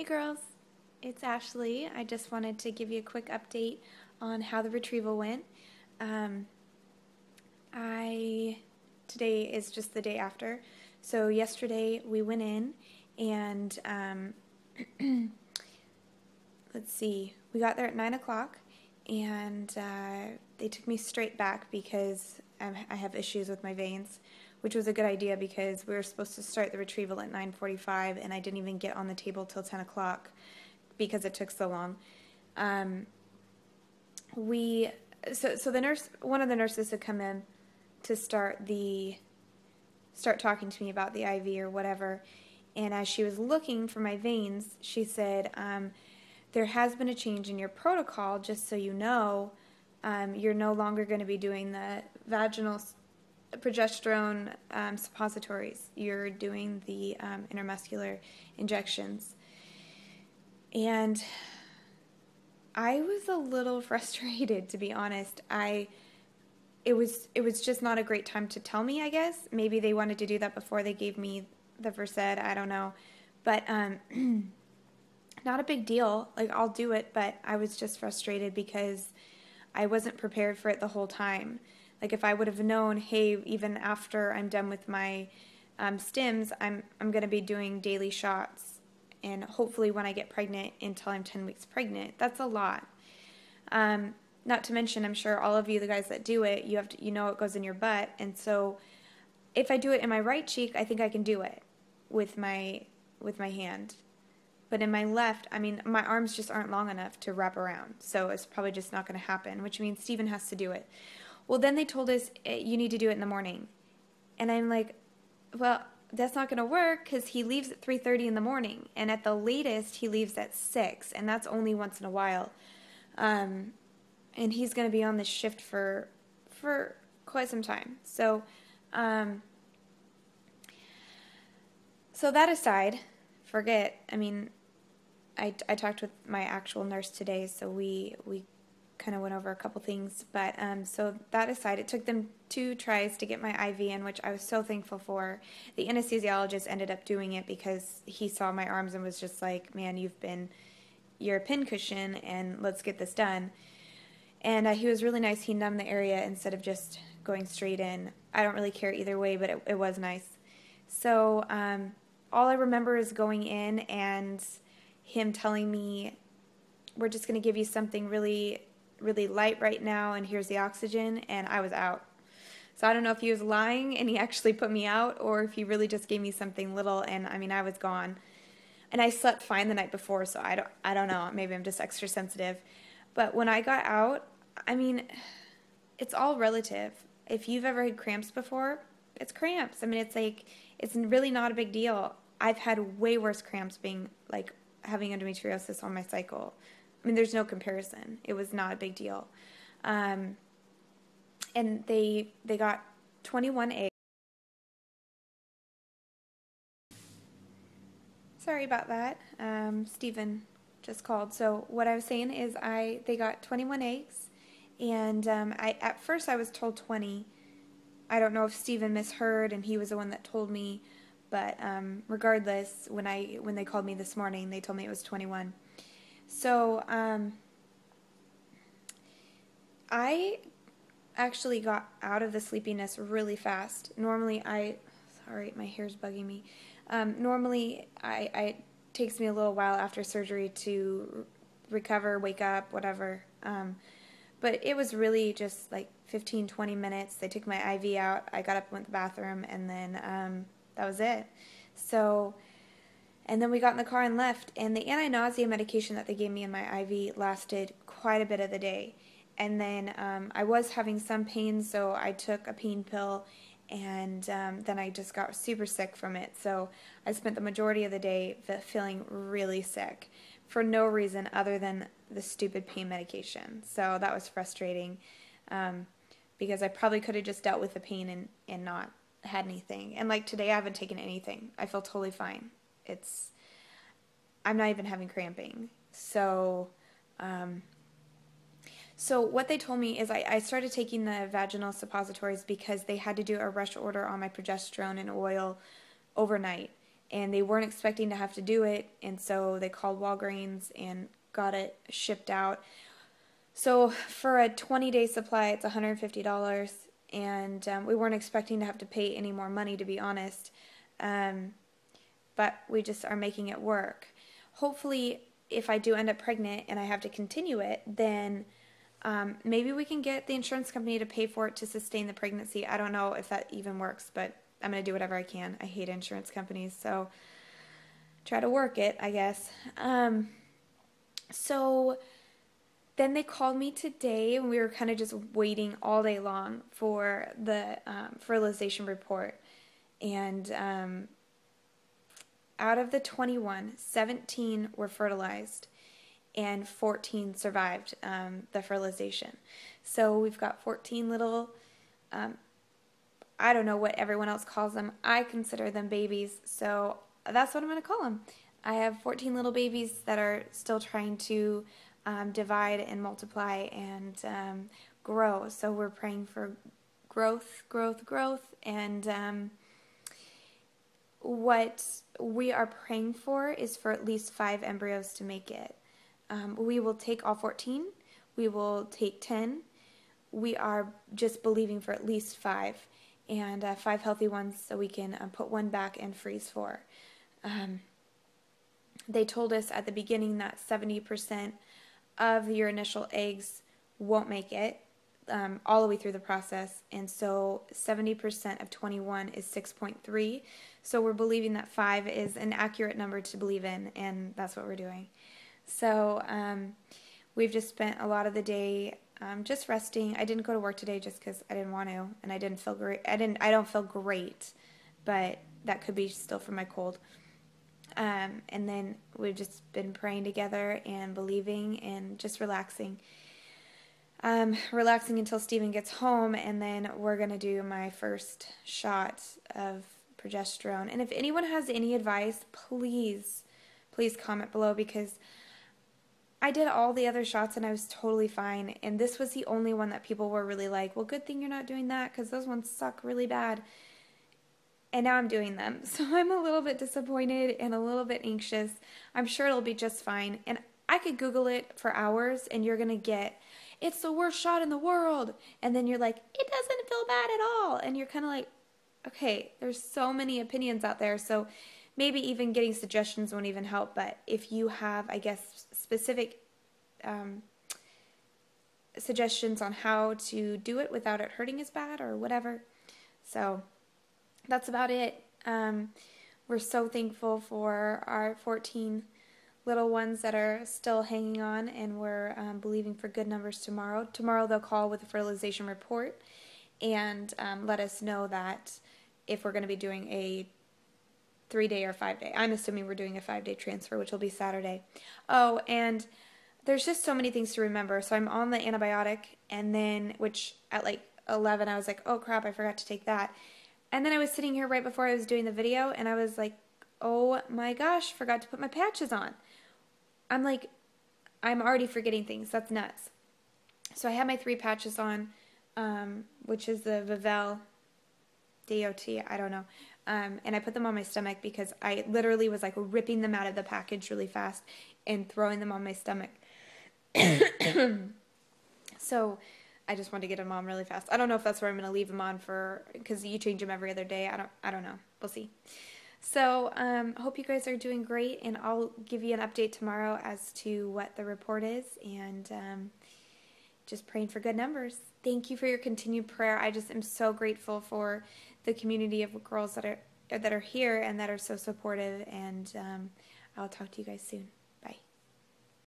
Hey girls, it's Ashley. I just wanted to give you a quick update on how the retrieval went. Um, I Today is just the day after. So yesterday we went in and let's see, we got there at 9 o'clock and they took me straight back because I have issues with my veins, which was a good idea because we were supposed to start the retrieval at 9:45 and I didn't even get on the table till 10 o'clock because it took so long. Um, we so the nurse, one of the nurses had come in to start talking to me about the IV or whatever, and as she was looking for my veins, she said, there has been a change in your protocol, just so you know. You're no longer going to be doing the vaginal progesterone suppositories. You're doing the intramuscular injections. And I was a little frustrated, to be honest. It was just not a great time to tell me, I guess. Maybe they wanted to do that before they gave me the Versed, I don't know. But not a big deal. Like, I'll do it, but I was just frustrated because I wasn't prepared for it the whole time. Like, if I would have known, hey, even after I'm done with my stims, I'm going to be doing daily shots, and hopefully when I get pregnant until I'm 10 weeks pregnant. That's a lot. Not to mention, I'm sure all of you, the guys that do it, you know it goes in your butt, and so if I do it in my right cheek, I think I can do it with my hand. But in my left, I mean, my arms just aren't long enough to wrap around, so it's probably just not going to happen, which means Steven has to do it. Well, then they told us, you need to do it in the morning. And I'm like, well, that's not going to work because he leaves at 3:30 in the morning, and at the latest, he leaves at 6, and that's only once in a while. And he's going to be on this shift for quite some time. So, so that aside, I mean, I talked with my actual nurse today, so we kind of went over a couple things. But so that aside, it took them 2 tries to get my IV in, which I was so thankful for. The anesthesiologist ended up doing it because he saw my arms and was just like, man, you're a pincushion, and let's get this done. And he was really nice. He numbed the area instead of just going straight in. I don't really care either way, but it was nice. So all I remember is going in and him telling me, we're just going to give you something really, really light right now, and here's the oxygen, and I was out. So I don't know if he was lying and he actually put me out, or if he really just gave me something little, and I mean, I was gone. And I slept fine the night before, so I don't know, maybe I'm just extra sensitive. But when I got out, I mean, it's all relative. If you've ever had cramps before, it's cramps. I mean, it's really not a big deal. I've had way worse cramps being, like, having endometriosis on my cycle. I mean, there's no comparison. It was not a big deal. And they got 21 eggs. Sorry about that. Stephen just called. So what I was saying is they got 21 eggs, and at first I was told 20. I don't know if Stephen misheard and he was the one that told me, but regardless, when they called me this morning, they told me it was 21. So I actually got out of the sleepiness really fast. Normally sorry, my hair's bugging me. Normally it takes me a little while after surgery to recover, wake up, whatever. But it was really just like 15, 20 minutes. They took my IV out. I got up, went to the bathroom, and then that was it. So, and then we got in the car and left. And the anti-nausea medication that they gave me in my IV lasted quite a bit of the day. And then I was having some pain, so I took a pain pill, and then I just got super sick from it. So I spent the majority of the day feeling really sick for no reason other than the stupid pain medication. So that was frustrating because I probably could have just dealt with the pain and not had anything. And like today, I haven't taken anything. I feel totally fine. I'm not even having cramping. So so what they told me is I started taking the vaginal suppositories because they had to do a rush order on my progesterone and oil overnight. and they weren't expecting to have to do it, and so they called Walgreens and got it shipped out. So for a 20-day supply, it's $150, and we weren't expecting to have to pay any more money, to be honest, but we just are making it work. Hopefully, if I do end up pregnant and I have to continue it, then maybe we can get the insurance company to pay for it to sustain the pregnancy. I don't know if that even works, but I'm going to do whatever I can. I hate insurance companies, so try to work it, I guess. So then they called me today, and we were kind of just waiting all day long for the fertilization report. And out of the 21, 17 were fertilized, and 14 survived the fertilization. So we've got 14 little, I don't know what everyone else calls them. I consider them babies, so that's what I'm going to call them. I have 14 little babies that are still trying to divide and multiply and grow. So we're praying for growth, and what we are praying for is for at least 5 embryos to make it. We will take all 14. We will take 10. We are just believing for at least 5, and 5 healthy ones so we can put one back and freeze 4. They told us at the beginning that 70% of your initial eggs won't make it all the way through the process, and so 70% of 21 is 6.3. So we're believing that 5 is an accurate number to believe in, and that's what we're doing. So we've just spent a lot of the day just resting. I didn't go to work today just because I didn't want to, and I didn't feel great. I don't feel great, but that could be still from my cold. And then we've just been praying together and believing and just relaxing. Relaxing until Steven gets home, and then we're going to do my first shot of progesterone. And if anyone has any advice, please comment below, because I did all the other shots and I was totally fine, and this was the only one that people were really like, well, good thing you're not doing that because those ones suck really bad. And now I'm doing them, so I'm a little bit disappointed and a little bit anxious. I'm sure it'll be just fine, and I could Google it for hours and you're going to get, it's the worst shot in the world, and then you're like, it doesn't feel bad at all, and you're kind of like, okay, there's so many opinions out there, so maybe even getting suggestions won't even help. But if you have, I guess, specific suggestions on how to do it without it hurting as bad or whatever. So that's about it. We're so thankful for our 14 little ones that are still hanging on, and we're believing for good numbers tomorrow. Tomorrow they'll call with a fertilization report and let us know that if we're going to be doing a 3-day or 5-day. I'm assuming we're doing a 5-day transfer, which will be Saturday. Oh, and there's just so many things to remember. So I'm on the antibiotic, and then, which at like 11, I was like, oh crap, I forgot to take that. And then I was sitting here right before I was doing the video, and I was like, oh my gosh, forgot to put my patches on. I'm like, I'm already forgetting things. That's nuts. So I had my 3 patches on, which is the Vivel DOT, I don't know. And I put them on my stomach because I literally was like ripping them out of the package really fast and throwing them on my stomach. So I just wanted to get them on really fast. I don't know if that's where I'm going to leave them on for, because you change them every other day. I don't know. We'll see. So I hope you guys are doing great, and I'll give you an update tomorrow as to what the report is, and just praying for good numbers. Thank you for your continued prayer. I just am so grateful for the community of girls that are here and that are so supportive, and I'll talk to you guys soon.